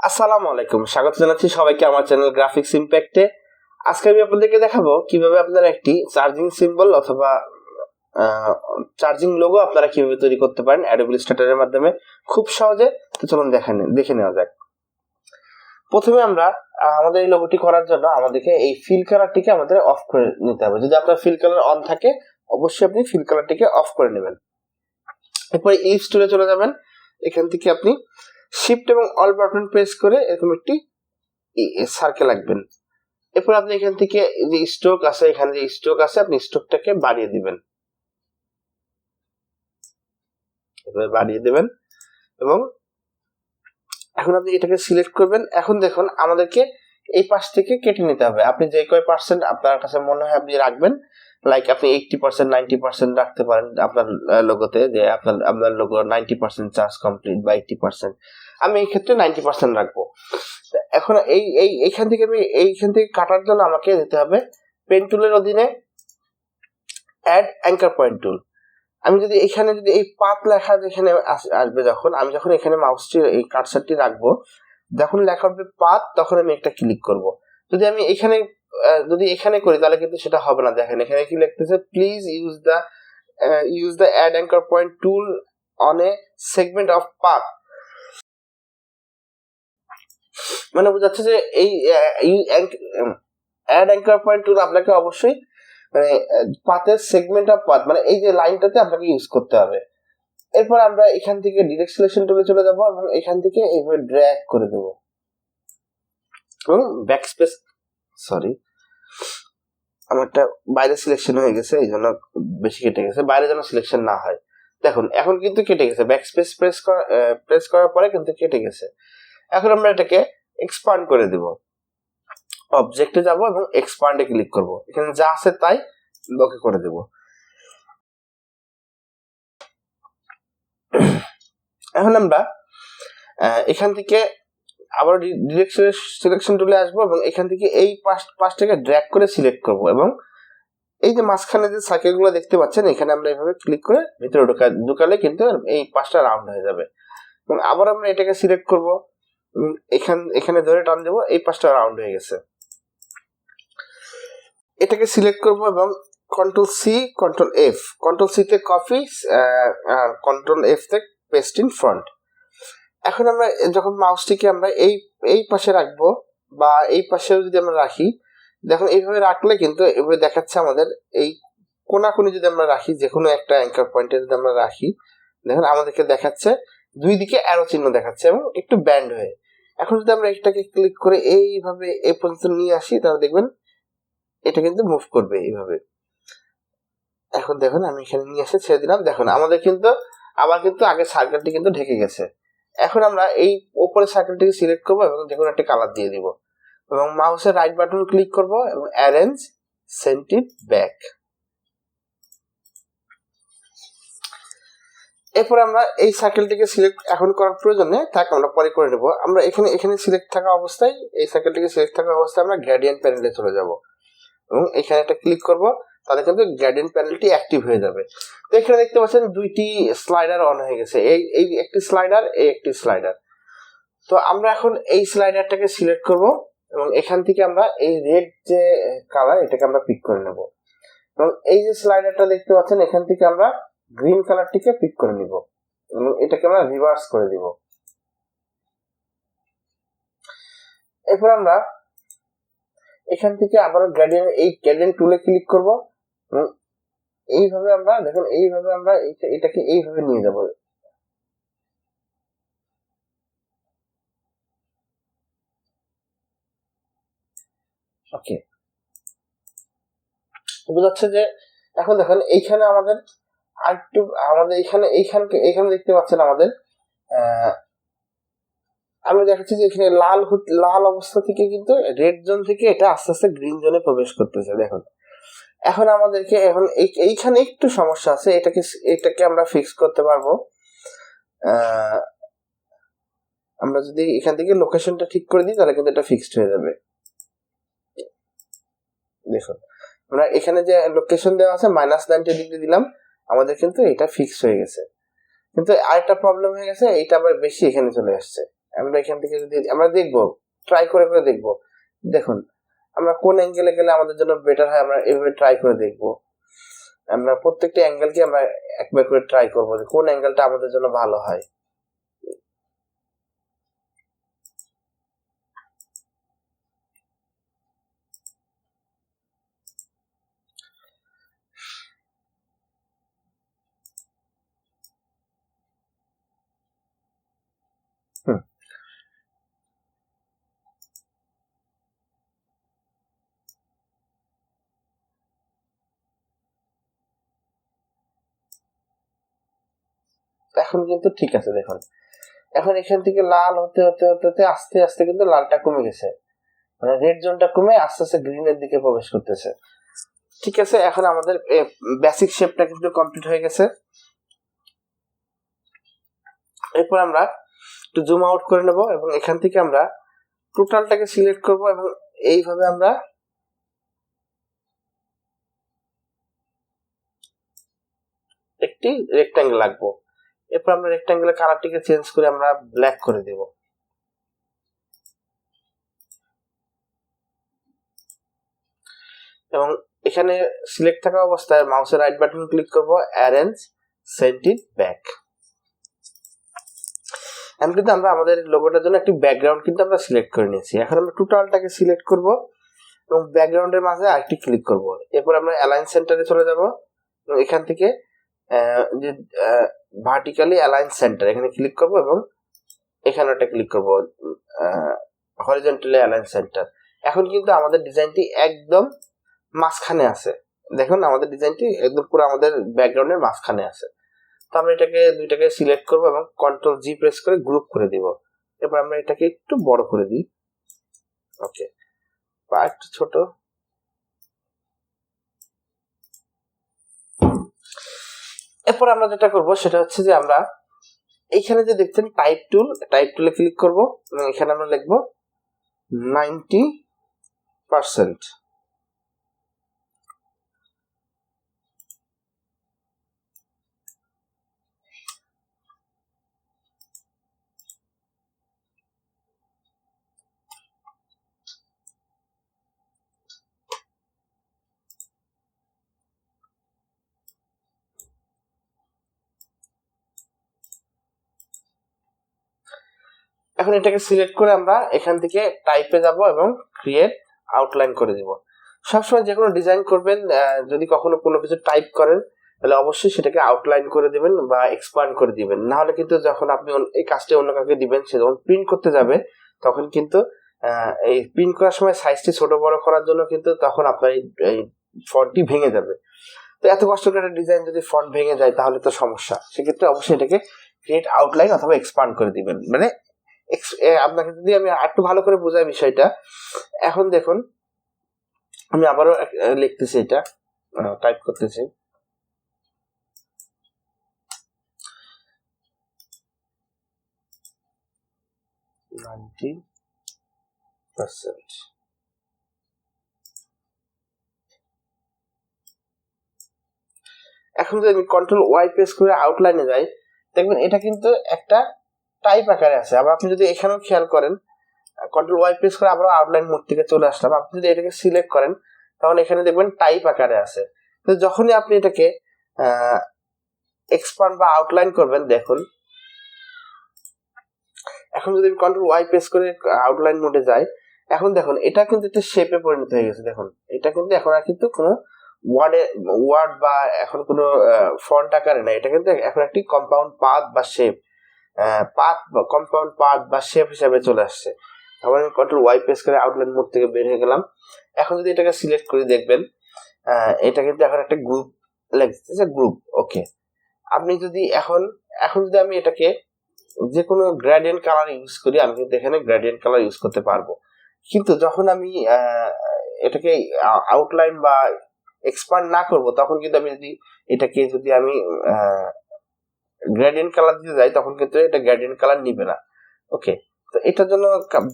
আসসালামু আলাইকুম, স্বাগত জানাচ্ছি সবাইকে আমার চ্যানেল গ্রাফিক্স ইম্প্যাক্টে। আজকে আমি আপনাদেরকে দেখাবো কিভাবে আপনারা একটি চার্জিং সিম্বল অথবা চার্জিং লোগো আপনারা কিভাবে তৈরি করতে পারেন অ্যাডোবি ইলাস্ট্রেটরের মাধ্যমে খুব সহজে। তো চলুন দেখে নেওয়া যাক। প্রথমে আমরা আমাদের এই লোগোটি করার জন্য আমাদেরকে এই ফিল কালারটিকে আমাদের অফ করে নিতে হবে। যদি আপনার ফিল কালার অন থাকে অবশ্যই আপনি ফিল কালারটিকে অফ করে নেবেন। এরপরে ইলিপস টুলে চলে যাবেন। এখান থেকে আপনি শিফট এবং অল বাটন প্রেস করে এরকম একটি সার্কেল আঁকবেন। এরপর আপনি এখান থেকে যে স্ট্রোক আছে, এখানে যে স্ট্রোক আছে আপনি স্ট্রোকটাকে বাড়িয়ে দিবেন, এভাবে বাড়িয়ে দেবেন এবং এখন আপনি এটাকে সিলেক্ট করবেন। এখন দেখুন আমাদেরকে এই পাশ থেকে কেটে নিতে হবে। আপনি যে কয় পার্সেন্ট আপনার কাছে মনে হয় আপনি রাখবেন, লাইক আপনি 80% 90% রাখতে পারেন আপনার লোগোতে, যে আপনার লোগো 90% চার্জ কমপ্লিট বা 80%। আমি এই ক্ষেত্রে 90% রাখবো। এখন এইখান থেকে কাটার জন্য আমাকে দিতে হবে পেন টুলের অধীনে অ্যাড অ্যাঙ্কার পয়েন্ট টুল। আমি যদি এখানে যদি এই পাথ লেখা যেখানে আসবে, যখন এখানে মাউসটি এই কার্সারটি রাখবো, যখন লেখা হবে পাথ তখন আমি একটা ক্লিক করব। যদি আমি এখানে করি তাহলে কিন্তু সেটা হবে না। দেখেন এখানে কি লিখতেছে, please use the add anchor point tool on a segment of path. মানে বোঝাচ্ছে যে এই অ্যাড অ্যাঙ্কার পয়েন্ট টুল আপনাকে অবশ্যই মানে পাথের সেগমেন্ট অফ পাথ, মানে এই যে লাইনটাতে আপনাকে ইউজ করতে হবে। এরপর আমরা এখান থেকে ডিরেক্ট সিলেকশন টুলে চলে যাব এবং এখান থেকে এইভাবে ড্র্যাগ করে দেব এবং ব্যাকস্পেস, সরি আমারটা বাইরে সিলেকশন হয়ে গেছে, এই জন্য বেশি কেটে গেছে, বাইরে যেন সিলেকশন না হয়। দেখুন এখন কিন্তু কেটে গেছে, ব্যাকস্পেস প্রেস করার পরে কিন্তু কেটে গেছে। এখন আমরা এটাকে এক্সপান্ড করে দেব। অবজেক্টে যাব এবং এক্সপান্ডে ক্লিক করব, এখানে যা আছে তাই ওকে করে দেব। এখন আমরা এখান থেকে আবার ডিরেক্ট সিলেকশন টুলে আসবো এবং এখান থেকে এই পাশটাকে ড্র্যাগ করে সিলেক্ট করব এবং এই যে মাঝখানে যে সার্কেল গুলো দেখতে পাচ্ছেন এখানে আমরা এইভাবে ক্লিক করে ভিতরে ঢুকালে কিন্তু এই পাশটা রাউন্ড হয়ে যাবে। এবং আবার আমরা এটাকে সিলেক্ট করব, এখানে ধরে টান দেবো, এই পাশটা রাউন্ড হয়ে গেছে। এটাকে সিলেক্ট করব এবং কন্ট্রোল সি তে কপি, কন্ট্রোল এফ তে পেস্ট ইন ফ্রন্ট। এখন আমরা যখন মাউসটিকে আমরা এই পাশে রাখবো বা এই পাশেও যদি আমরা রাখি, দেখুন এইভাবে রাখলে কিন্তু এভাবে দেখাচ্ছে আমাদের এই কোনাকুনি যদি আমরা রাখি, যে কোনো একটা অ্যাঙ্কার পয়েন্টে যদি আমরা রাখি, দেখুন আমাদেরকে দেখাচ্ছে দুই দিকে অ্যারো চিহ্ন দেখাচ্ছে এবং একটু ব্যান্ড হয়ে। এখন যদি আমরা এটাকে ক্লিক করে এইভাবে এই পর্যন্ত নিয়ে আসি তাহলে দেখবেন এটা কিন্তু মুভ করবে এইভাবে। এখন দেখুন আমি এখানে নিয়ে এসে ছেড়ে দিলাম, দেখুন আমাদের কিন্তু আবার কিন্তু আগে সার্কেলটি কিন্তু ঢেকে গেছে। এখন আমরা এই উপরে সার্কেলটিকে সিলেক্ট করবো এবং দেখুন একটা কালার দিয়ে দিব এবং মাউসের রাইট বাটন ক্লিক করব এবং অ্যারেঞ্জ সেন্টিভ ব্যাক। এরপর আমরা এই সার্কেলটিকে সিলেক্ট এখন করার প্রয়োজন নেই, তাকে আমরা পরে করে নেব। আমরা এখানে সিলেক্ট থাকা অবস্থায়, এই সার্কেলটিকে সিলেক্ট থাকা অবস্থায় আমরা গ্রেডিয়েন্ট প্যানেলে চলে যাব এবং এখানে একটা ক্লিক করব, তাহলে কিন্তু গ্রেডিয়েন্ট প্যানেলটি অ্যাক্টিভ হয়ে যাবে। তো এখানে দেখতে পাচ্ছেন দুইটি স্লাইডার অন হয়ে গেছে, এই একটি স্লাইডার, এই একটি স্লাইডার। তো আমরা এখন এই স্লাইডারটাকে সিলেক্ট করব এবং এখান থেকে আমরা এই রেড যে কালার এটাকে আমরা পিক করে নেব এবং এই যে স্লাইডারটা দেখতে পাচ্ছেন এখান থেকে আমরা গ্রিন কালারটিকে পিক করে নিব এবং এটাকে আমরা রিভার্স করে দিব। এরপর আমরা এখান থেকে আবার গ্রেডিয়েন্ট টুলে ক্লিক করব এবং এইভাবে আমরা দেখুন এইভাবে আমরা এটাকে এইভাবে নিয়ে যাব। ওকে, বোঝাচ্ছে যে এখন দেখেন এইখানে আমাদের আরেকটু আমাদের এইখানে দেখতে পাচ্ছেন আমাদের আমি দেখাচ্ছি যে এখানে লাল অবস্থা থেকে কিন্তু রেড জোন থেকে এটা আস্তে আস্তে গ্রিন জোনে প্রবেশ করতেছে। দেখুন এখন আমাদেরকে এখন এইখানে একটু সমস্যা আছে, এটাকে আমরা ফিক্স করতে পারবো। আমরা যদি এখান থেকে লোকেশনটা ঠিক করে দিই তাহলে কিন্তু এটা ফিক্সড হয়ে যাবে। দেখুন আমরা এখানে যে লোকেশন দেওয়া আছে -90 ডিগ্রি দিলাম, আমাদের কিন্তু এটা ফিক্স হয়ে গেছে। কিন্তু আরেকটা প্রবলেম হয়ে গেছে, এটা আবার বেশি এখানে চলে আসছে। আমরা এখান থেকে যদি আমরা দেখবো, ট্রাই করে করে দেখবো, দেখুন আমরা কোন অ্যাঙ্গেলে গেলে আমাদের জন্য বেটার হয়, আমরা এভাবে ট্রাই করে দেখবো। আমরা প্রত্যেকটা অ্যাঙ্গেলকে আমরা একবার করে ট্রাই করবো যে কোন অ্যাঙ্গেলটা আমাদের জন্য ভালো হয়। এখন কিন্তু ঠিক আছে, দেখুন এখন এখান থেকে লাল হতে হতে হতে হতে আস্তে আস্তে কিন্তু লালটা কমে গেছে, মানে রেড জোনটা কমে আস্তে আস্তে গ্রিনের দিকে প্রবেশ করতেছে। ঠিক আছে, এখন আমাদের বেসিক শেপটা কিন্তু কমপ্লিট হয়ে গেছে। এরপর আমরা একটু জুম আউট করে নেব এবং এখান থেকে আমরা টোটালটাকে সিলেক্ট করব এবং এইভাবে আমরা একটি রেক্ট্যাঙ্গেল আঁকবো। এরপর আমরা রেক্ট্যাঙ্গেলের কালারটিকে চেঞ্জ করে আমরা ব্ল্যাক করে দেব। এবং এখানে সিলেক্ট থাকা অবস্থায় মাউসের রাইট বাটন ক্লিক করব, অ্যারেঞ্জ সেন্ট ইট ব্যাক। এখন কিন্তু আমরা আমাদের লোগোটার জন্য একটি ব্যাকগ্রাউন্ড কিন্তু আমরা সিলেক্ট করে নিয়েছি। এখন আমরা টোটালটাকে সিলেক্ট করব এবং ব্যাকগ্রাউন্ডের মাঝে আরেকটি ক্লিক করব। এরপর আমরা অ্যালাইন সেন্টারে চলে যাব এবং এখান থেকে যে ভার্টিক্যালি অ্যালাইন সেন্টার এখানে ক্লিক করব এবং এখানে একটা ক্লিক করব হরিজন্টালি অ্যালাইন সেন্টার। এখন কিন্তু আমাদের ডিজাইনটি একদম মাঝখানে আছে, দেখুন আমাদের ডিজাইনটি একদম পুরো আমাদের ব্যাকগ্রাউন্ডের মাঝখানে আছে। তো আমরা এটাকে দুইটাকে সিলেক্ট করব এবং কন্ট্রোল জি প্রেস করে গ্রুপ করে দিব। এবার আমরা এটাকে একটু বড় করে দিই, ওকে, বা একটু ছোট। এরপর আমরা যেটা করব সেটা হচ্ছে যে আমরা এইখানে যে দেখছেন টাইপ টুলে ক্লিক করব এবং এখানে আমরা লিখব 90%। এখন এটাকে সিলেক্ট করে আমরা এখান থেকে টাইপে যাব এবং ক্রিয়েট আউটলাইন করে দিব। সবসময় যে কোনো ডিজাইন করবেন, যদি কখনো কোনো কিছু টাইপ করেন তাহলে অবশ্যই সেটাকে আউটলাইন করে দিবেন বা এক্সপ্যান্ড করে দিবেন, না হলে কিন্তু যখন আপনি এই কাজটি অন্য কাউকে দিবেন সে যখন প্রিন্ট করতে যাবে তখন কিন্তু এই প্রিন্ট করার সময় সাইজটি ছোট বড় করার জন্য কিন্তু তখন আপনার এই ফন্টটি ভেঙে যাবে। তো এত কষ্ট করে একটা ডিজাইন যদি ফন্ট ভেঙে যায় তাহলে তো সমস্যা, সেক্ষেত্রে অবশ্যই এটাকে ক্রিয়েট আউটলাইন অথবা এক্সপ্যান্ড করে দিবেন। মানে আপনাকে যদি আমি একটু ভালো করে বোঝাই বিষয়টা, এখন দেখুন আমি আবারও লিখতেছি, এটা টাইপ করতেছি, এখন যদি আমি কন্ট্রোল ওয়াই প্রেস করে আউটলাইনে যাই দেখবেন এটা কিন্তু একটা টাইপ আকারে আছে। আবার আপনি যদি এখানেও খেয়াল করেন কন্ট্রোল ওয়াই প্রেস করে আবার আউটলাইন মোড থেকে চলে আসলাম, আপনি যদি এটাকে সিলেক্ট করেন তখন এখানে দেখবেন টাইপ আকারে আছে। তো যখনই আপনি এটাকে এক্সপান্ড বা আউটলাইন করবেন, দেখুন এখন যদি কন্ট্রোল ওয়াই প্রেস করে আউটলাইন মোডে যাই, এখন দেখুন এটা কিন্তু একটা শেপে পরিণত হয়ে গেছে। দেখুন এটা কিন্তু এখন আর কিন্তু কোনো ওয়ার্ড বা এখন কোনো ফন্ট আকারে না, এটা কিন্তু এখন একটি কম্পাউন্ড পাথ বা শেপ, কম্পাউন্ড পাথ বা শেপ হিসাবে চলে আসছে। তারপর আমি কন্ট্রোল ওয়াই প্রেস করে আউটলাইন মোড থেকে বের হয়ে গেলাম। এখন যদি এটাকে সিলেক্ট করে দেখবেন এটা কিন্তু এখন একটা গ্রুপ লাগছে, গ্রুপ, ওকে। আপনি যদি এখন যদি আমি এটাকে যে কোনো গ্রেডিয়েন্ট কালার ইউজ করি, আমি কিন্তু এখানে গ্রেডিয়েন্ট কালার ইউজ করতে পারবো। কিন্তু যখন আমি এটাকে আউটলাইন বা এক্সপান্ড না করব তখন কিন্তু আমি এটাকে যদি আমি গ্রেডিয়েন্ট কালার দিতে যাই তখন কিন্তু এটা গ্রেডিয়েন্ট কালার নিবে না, ওকে। তো এটার জন্য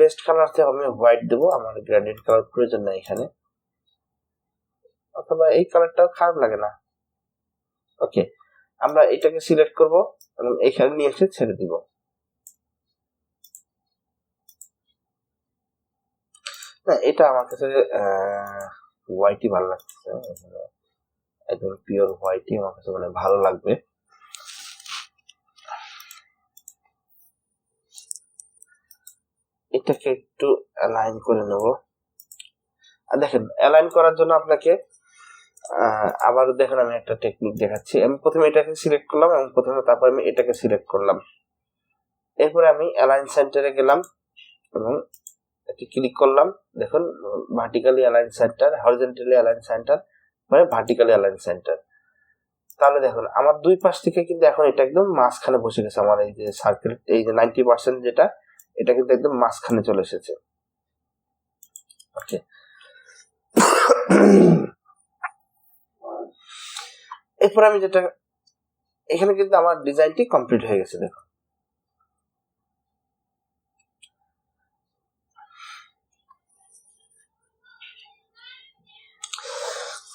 বেস্ট কালার থেকে আমি হোয়াইট দেবো, আমার গ্রেডিয়েন্ট কালার প্রয়োজন নাই এখানে, অথবা এই কালারটাও খারাপ লাগে না, ওকে। আমরা এটাকে সিলেক্ট করব এবং এখানে নিয়ে এসে ছেড়ে দিব। হ্যাঁ, এটা আমার কাছে হোয়াইটই ভালো লাগছে, একদম পিওর হোয়াইটই আমার কাছে মানে ভালো লাগবে। এটাকে একটু অ্যালাইন করে নেব। দেখেন, অ্যালাইন করার জন্য আপনাকে আবার দেখেন আমি একটা টেকনিক দেখাচ্ছি। আমি প্রথমে এটাকে সিলেক্ট করলাম এবং তারপর আমি এটাকে সিলেক্ট করলাম। এরপরে আমি অ্যালাইন সেন্টারে গেলাম এবং এটি ক্লিক করলাম। দেখুন, vertically align centre, horizontally align centre, মানে ভার্টিক্যালি অ্যালাইন সেন্টার। তাহলে দেখুন আমার দুই পাশ থেকে কিন্তু এখন এটা একদম মাঝখানে বসে গেছে। আমার এই যে সার্কেল, এই যে 90% যেটা, এটা কিন্তু একদম মাঝখানে চলে এসেছে। ওকে, এরপর আমি যেটা, এখানে কিন্তু আমার ডিজাইনটি কমপ্লিট হয়ে গেছে। দেখুন,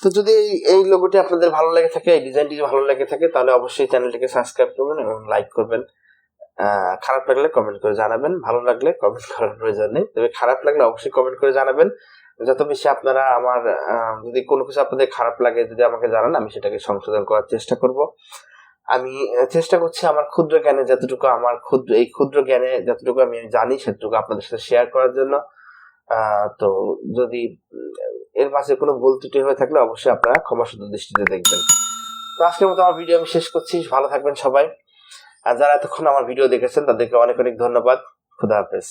তো যদি এই লোগোটি আপনাদের ভালো লেগে থাকে, এই ডিজাইনটি ভালো লেগে থাকে, তাহলে অবশ্যই চ্যানেলটিকে সাবস্ক্রাইব করবেন এবং লাইক করবেন। খারাপ লাগলে কমেন্ট করে জানাবেন, ভালো লাগলে কমেন্ট করার প্রয়োজন নেই, তবে খারাপ লাগলে অবশ্যই কমেন্ট করে জানাবেন। যত বেশি আপনারা আমার যদি কোনো কিছু আপনাদের খারাপ লাগে, যদি আমাকে জানান, আমি সেটাকে সংশোধন করার চেষ্টা করব। আমি চেষ্টা করছি আমার ক্ষুদ্র জ্ঞানে যতটুকু, আমার ক্ষুদ্র জ্ঞানে যতটুকু আমি জানি সেটুকু আপনাদের সাথে শেয়ার করার জন্য। তো যদি এর মাঝে কোনো ভুল ত্রুটি হয়ে থাকলে অবশ্যই আপনারা ক্ষমাসুন্দর দৃষ্টিতে দেখবেন। তো আজকের মতো আমার ভিডিও আমি শেষ করছি। ভালো থাকবেন সবাই, আর যারা এতক্ষণ আমার ভিডিও দেখেছেন তাদেরকে অনেক অনেক ধন্যবাদ। খুদা হাফেজ।